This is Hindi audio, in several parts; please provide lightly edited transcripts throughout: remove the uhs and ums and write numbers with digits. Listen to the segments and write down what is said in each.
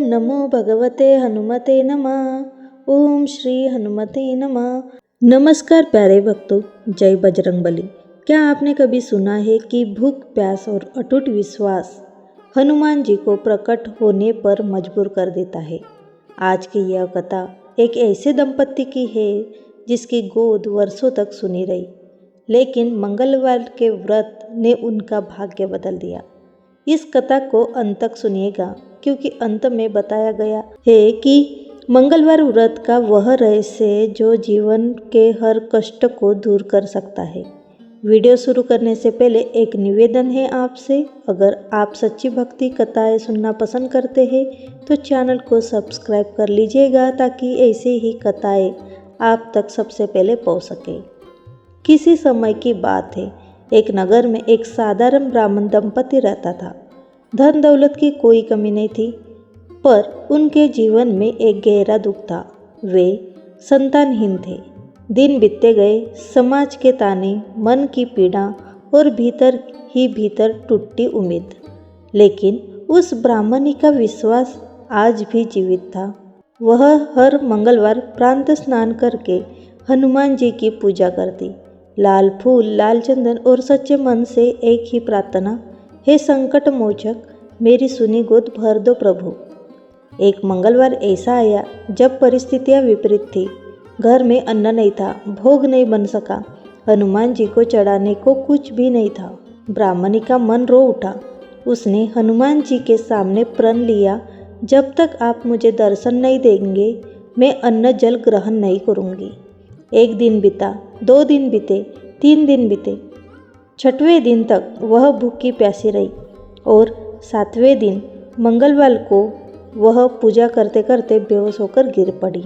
नमो भगवते हनुमते नमः। ओम श्री हनुमते नमः। नमस्कार प्यारे भक्तों, जय बजरंगबली। क्या आपने कभी सुना है कि भूख, प्यास और अटूट विश्वास हनुमान जी को प्रकट होने पर मजबूर कर देता है। आज की यह कथा एक ऐसे दंपत्ति की है जिसकी गोद वर्षों तक सुनी रही, लेकिन मंगलवार के व्रत ने उनका भाग्य बदल दिया। इस कथा को अंत तक सुनिएगा, क्योंकि अंत में बताया गया है कि मंगलवार व्रत का वह रहस्य है जो जीवन के हर कष्ट को दूर कर सकता है। वीडियो शुरू करने से पहले एक निवेदन है आपसे, अगर आप सच्ची भक्ति कथाएं सुनना पसंद करते हैं तो चैनल को सब्सक्राइब कर लीजिएगा, ताकि ऐसे ही कथाएं आप तक सबसे पहले पहुंच सके। किसी समय की बात है, एक नगर में एक साधारण ब्राह्मण दंपति रहता था। धन दौलत की कोई कमी नहीं थी, पर उनके जीवन में एक गहरा दुख था। वे संतानहीन थे। दिन बीतते गए, समाज के ताने, मन की पीड़ा और भीतर ही भीतर टूटी उम्मीद। लेकिन उस ब्राह्मणी का विश्वास आज भी जीवित था। वह हर मंगलवार प्रातः स्नान करके हनुमान जी की पूजा करती। लाल फूल, लाल चंदन और सच्चे मन से एक ही प्रार्थना, हे संकट मोचक, मेरी सुनी गोद भर दो प्रभु। एक मंगलवार ऐसा आया जब परिस्थितियां विपरीत थी। घर में अन्न नहीं था, भोग नहीं बन सका, हनुमान जी को चढ़ाने को कुछ भी नहीं था। ब्राह्मणी का मन रो उठा। उसने हनुमान जी के सामने प्रण लिया, जब तक आप मुझे दर्शन नहीं देंगे मैं अन्न जल ग्रहण नहीं करूँगी। एक दिन बीता, 2 दिन बीते, 3 दिन बीते। 6वें दिन तक वह भूखी प्यासी रही और 7वें दिन मंगलवार को वह पूजा करते करते बेहोश होकर गिर पड़ी।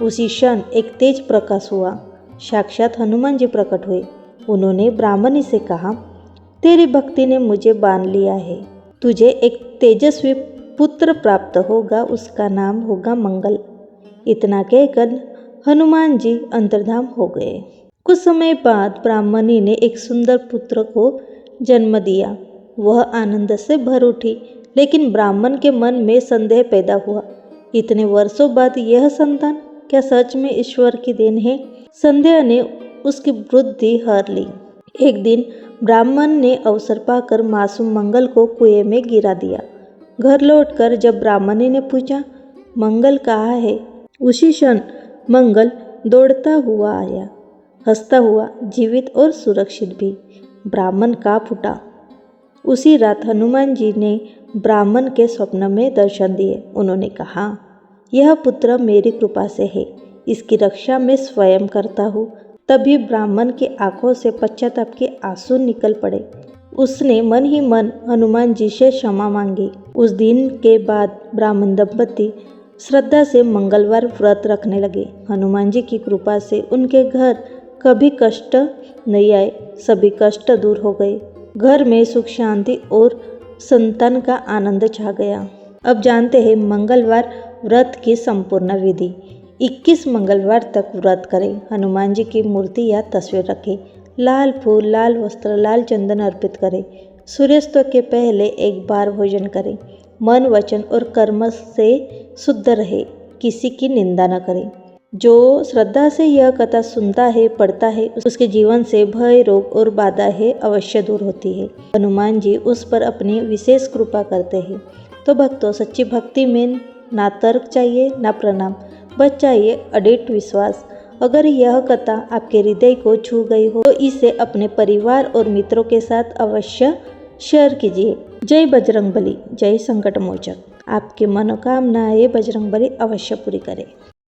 उसी क्षण एक तेज प्रकाश हुआ। साक्षात हनुमान जी प्रकट हुए। उन्होंने ब्राह्मणी से कहा, तेरी भक्ति ने मुझे बांध लिया है। तुझे एक तेजस्वी पुत्र प्राप्त होगा, उसका नाम होगा मंगल। इतना कहकर हनुमान जी अंतर्धान हो गए। कुछ समय बाद ब्राह्मणी ने एक सुंदर पुत्र को जन्म दिया। वह आनंद से भर उठी, लेकिन ब्राह्मण के मन में संदेह पैदा हुआ। इतने वर्षों बाद यह संतान क्या सच में ईश्वर की देन है? संदेह ने उसकी बुद्धि हर ली। एक दिन ब्राह्मण ने अवसर पाकर मासूम मंगल को कुएं में गिरा दिया। घर लौटकर जब ब्राह्मणी ने पूछा, मंगल कहाँ है? उसी क्षण मंगल दौड़ता हुआ आया, हंसता हुआ, जीवित और सुरक्षित भी। ब्राह्मण काँप उठा। उसी रात हनुमान जी ने ब्राह्मण के स्वप्न में दर्शन दिए। उन्होंने कहा, यह पुत्र मेरी कृपा से है, इसकी रक्षा मैं स्वयं करता हूँ। तभी ब्राह्मण की आंखों से पश्चाताप के आंसू निकल पड़े। उसने मन ही मन हनुमान जी से क्षमा मांगी। उस दिन के बाद ब्राह्मण दंपति श्रद्धा से मंगलवार व्रत रखने लगे। हनुमान जी की कृपा से उनके घर कभी कष्ट नहीं आए, सभी कष्ट दूर हो गए। घर में सुख, शांति और संतान का आनंद छा गया। अब जानते हैं मंगलवार व्रत की संपूर्ण विधि। 21 मंगलवार तक व्रत करें। हनुमान जी की मूर्ति या तस्वीर रखें। लाल फूल, लाल वस्त्र, लाल चंदन अर्पित करें। सूर्यास्त के पहले एक बार भोजन करें। मन, वचन और कर्म से शुद्ध रहे। किसी की निंदा न करें। जो श्रद्धा से यह कथा सुनता है, पढ़ता है, उसके जीवन से भय, रोग और बाधाएं अवश्य दूर होती है। हनुमान जी उस पर अपनी विशेष कृपा करते हैं। तो भक्तों, सच्ची भक्ति में ना तर्क चाहिए, ना प्रणाम, बस चाहिए अडिट विश्वास। अगर यह कथा आपके हृदय को छू गई हो तो इसे अपने परिवार और मित्रों के साथ अवश्य शेयर कीजिए। जय बजरंगबली, जय संकट मोचक। आपकी मनोकामनाएं बजरंगबली अवश्य पूरी करे।